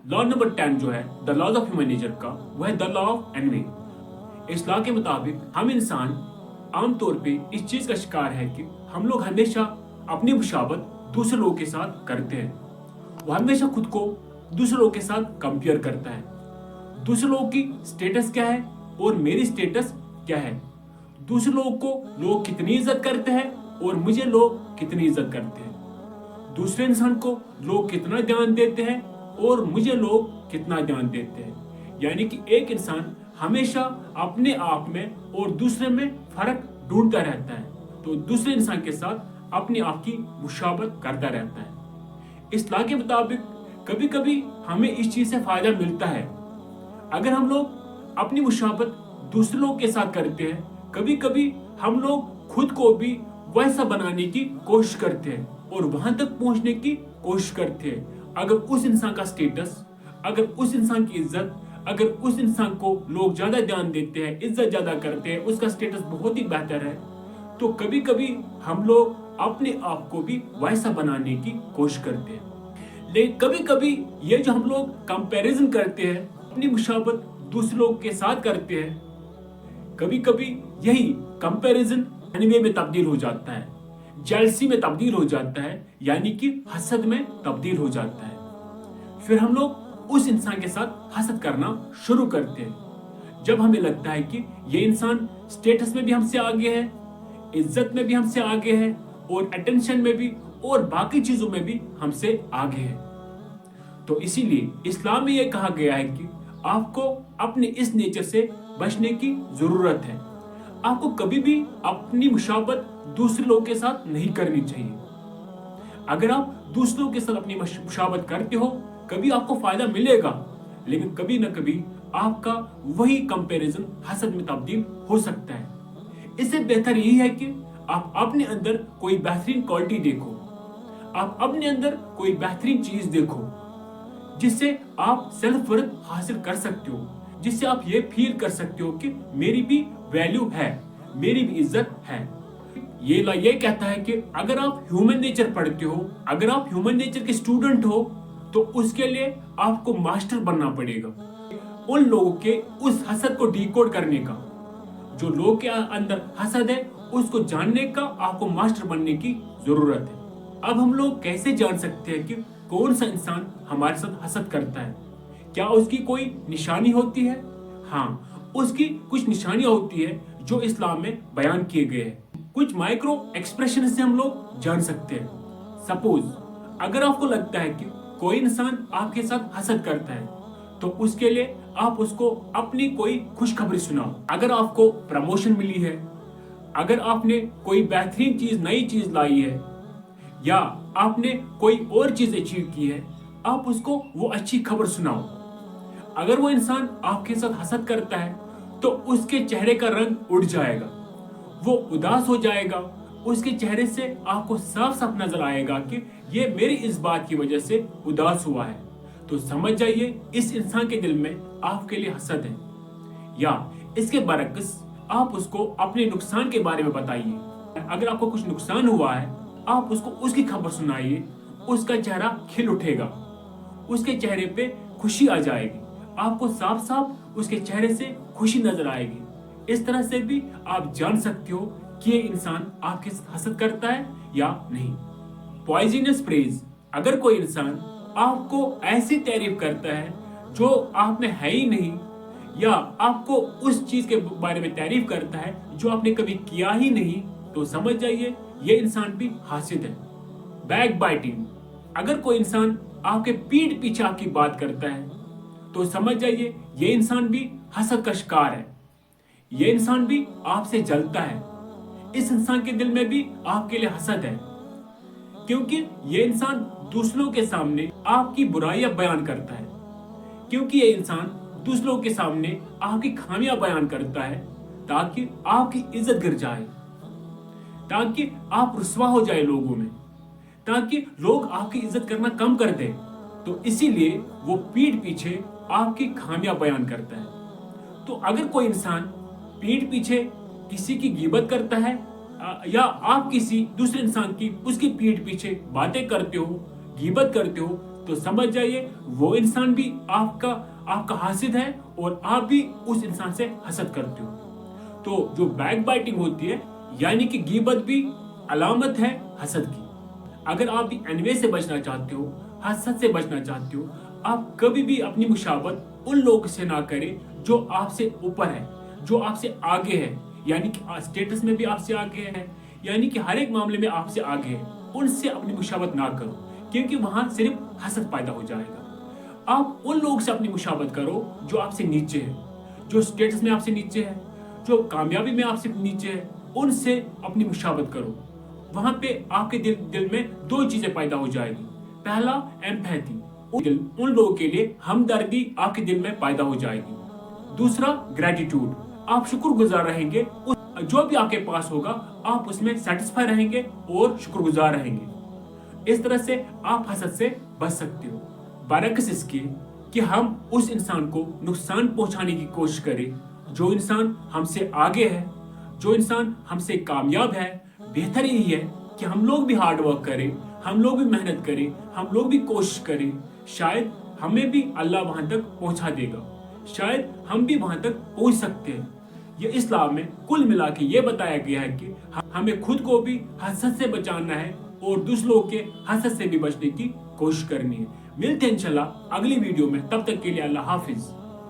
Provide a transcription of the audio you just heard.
Law number 10 जो है the laws of human nature का, वो है द लॉ ऑफ एनवी। इस लॉ के मुताबिक हम इंसान आमतौर पे इस चीज का शिकार है कि हम लोग हमेशा अपनी मुशाबत दूसरे लोगों के साथ करते हैं। वो हमेशा खुद को दूसरे लोगों के साथ कंपेयर करता है। दूसरे लोगों की स्टेटस क्या है और मेरी स्टेटस क्या है। दूसरे लोगों को लोग कितनी इज्जत करते हैं और मुझे लोग कितनी इज्जत करते हैं। दूसरे इंसान को लोग कितना ध्यान देते हैं और मुझे लोग कितना ध्यान देते हैं। यानी कि एक इंसान हमेशा अपने आप में और दूसरे में फर्क ढूंढता रहता है, तो दूसरे इंसान के साथ अपने आप की मुशाबत करता रहता है। इस लॉ के मुताबिक कभी कभी हमें इस चीज से फायदा मिलता है। अगर हम लोग अपनी मुशाबत दूसरे लोग के साथ करते हैं, कभी कभी हम लोग खुद को भी वैसा बनाने की कोशिश करते हैं और वहां तक पहुंचने की कोशिश करते हैं। अगर उस इंसान का स्टेटस, अगर उस इंसान की इज्जत, अगर उस इंसान को लोग ज्यादा ध्यान देते हैं, इज्जत ज्यादा करते हैं, उसका स्टेटस बहुत ही बेहतर है, तो कभी कभी हम लोग अपने आप को भी वैसा बनाने की कोशिश करते हैं। लेकिन कभी कभी ये जो हम लोग कंपैरिजन करते हैं, अपनी मुशाबत दूसरे लोग के साथ करते हैं, कभी कभी यही कंपैरिजन एनिमी में तब्दील हो जाता है, जेलसी में तब्दील हो जाता है, यानी कि हसद में तब्दील हो जाता है। फिर हम लोग उस इंसान के साथ हसद करना शुरू करते हैं जब हमें लगता है कि ये इंसान स्टेटस में भी हमसे आगे है, इज्जत में भी हमसे आगे है और अटेंशन में भी और बाकी चीजों में भी हमसे आगे है। तो इसीलिए इस्लाम में यह कहा गया है कि आपको अपने इस नेचर से बचने की जरूरत है। आपको कभी भी अपनी मुशाबत दूसरे लोगों के साथ नहीं करनी चाहिए। अगर आप दूसरों के साथ अपनी मुशाबत करते हो, कभी आपको फायदा मिलेगा, लेकिन कभी ना कभी आपका वही कंपैरिजन हसद में तब्दील हो सकता है। इससे बेहतर यही है कि आप अपने अंदर कोई बेहतरीन क्वालिटी देखो, आप अपने अंदर कोई बेहतरीन चीज देखो जिससे आप सेल्फ वर्थ हासिल कर सकते हो, जिससे आप ये फील कर सकते हो कि मेरी भी वैल्यू है, मेरी भी इज्जत है। ये कहता है कि अगर आप ह्यूमन नेचर पढ़ते हो, अगर आप ह्यूमन नेचर के स्टूडेंट हो, तो उसके लिए आपको मास्टर बनना पड़ेगा उन लोगों के उस हसद को डिकोड करने का। जो लोगों के अंदर हसद है उसको जानने का आपको मास्टर बनने की जरूरत है। अब हम लोग कैसे जान सकते हैं कि कौन सा इंसान हमारे साथ हसद करता है? क्या उसकी कोई निशानी होती है? हाँ, उसकी कुछ निशानियां होती है जो इस्लाम में बयान किए गए हैं। कुछ माइक्रो एक्सप्रेशन से हम लोग जान सकते हैं। सपोज अगर आपको लगता है कि कोई इंसान आपके साथ हसद करता है, तो उसके लिए आप उसको अपनी कोई खुशखबरी सुनाओ। अगर आपको प्रमोशन मिली है, अगर आपने कोई बेहतरीन चीज, नई चीज लाई है, या आपने कोई और चीज अचीव की है, आप उसको वो अच्छी खबर सुनाओ। अगर वो इंसान आपके साथ हसद करता है तो उसके चेहरे का रंग उड़ जाएगा, वो उदास हो जाएगा, उसके चेहरे से आपको साफ साफ नजर आएगा कि ये मेरी इस बात की वजह से उदास हुआ है। तो समझ जाइए इस इंसान के दिल में आपके लिए हसद है। या इसके बरक्स आप उसको अपने नुकसान के बारे में बताइए। अगर आपको कुछ नुकसान हुआ है, आप उसको उसकी खबर सुनाइए, उसका चेहरा खिल उठेगा, उसके चेहरे पे खुशी आ जाएगी, आपको साफ साफ उसके चेहरे से खुशी नजर आएगी। इस तरह से भी आप जान सकते हो कि ये इंसान आपके साथ हसद करता है या नहीं। पॉइजनस प्रेज, अगर कोई इंसान आपको ऐसी तारीफ करता है जो आप में है ही नहीं, या आपको उस चीज के बारे में तारीफ करता है जो आपने कभी किया ही नहीं, तो समझ जाइए ये इंसान भी हासिद है। बैक बाइटिंग, अगर कोई इंसान आपके पीठ पीछे आपकी बात करता है, तो समझ जाइए ये इंसान भी हसद का शिकार है। ये इंसान भी आपसे जलता है। इस इंसान के दिल में भी आपके लिए हसद है, क्योंकि ये इंसान दूसरों के सामने आपकी बुराइयां बयान करता है, क्योंकि ये इंसान दूसरों के सामने आपकी खामियां बयान करता है ताकि आपकी इज्जत गिर जाए, ताकि आप रुस्वा हो जाए लोगों में, ताकि लोग आपकी इज्जत करना कम कर दें। तो इसीलिए वो पीठ पीछे आपकी खामियां बयान करता है। तो अगर कोई इंसान पीठ पीछे किसी की गिबत करता है, या आप किसी दूसरे इंसान की उसकी पीठ पीछे बातें करते हो, गिबत करते हो, तो समझ जाइए वो इंसान भी आपका हासिद है और आप भी उस इंसान से हसद करते हो। तो जो बैक बाइटिंग होती है यानी कि गीबत भी अलामत है हसद की। अगर आप भी एनवे से बचना चाहते हो, हसद से बचना चाहते हो, आप कभी भी अपनी मुशाबत उन लोगों से ना करें जो आपसे ऊपर है, जो आपसे आगे है, यानी कि स्टेटस में भी आपसे आगे है, यानी कि हर एक मामले में आपसे आगे है। उनसे अपनी मुशाबत ना करो, क्योंकि वहां सिर्फ हसद पैदा हो जाएगा। आप उन लोगों से अपनी मुशाबत करो जो आपसे नीचे है, जो स्टेटस में आपसे नीचे है, जो कामयाबी में आपसे नीचे है, उनसे अपनी मुशाबत करो। वहां पे आपके दिल में दो चीजें पैदा हो जाएगी। पहला एम्पैथी, उन लोगों के लिए हमदर्दी आपके दिल में पैदा हो जाएगी। दूसरा ग्रेटिट्यूड, आप शुक्रगुजार रहेंगे, जो भी आपके पास होगा आप उसमें सेटिस्फाई रहेंगे और शुक्रगुजार रहेंगे। इस तरह से आप हसद से बच सकते हो। बरअक्स इसके कि हम उस इंसान को नुकसान पहुंचाने की कोशिश करें जो इंसान हमसे आगे है, जो इंसान हमसे कामयाब है। बेहतर यही है कि हम लोग भी हार्ड वर्क करें, हम लोग भी मेहनत करें, हम लोग भी कोशिश करें। शायद हमें भी अल्लाह वहां तक पहुंचा देगा, शायद हम भी वहां तक पहुंच सकते हैं। ये इस्लाम में कुल मिला के ये बताया गया है कि हमें खुद को भी हसद से बचाना है और दूसरों के हसद से भी बचने की कोशिश करनी है। मिलते हैं इंशाल्लाह अगली वीडियो में, तब तक के लिए अल्लाह हाफिज।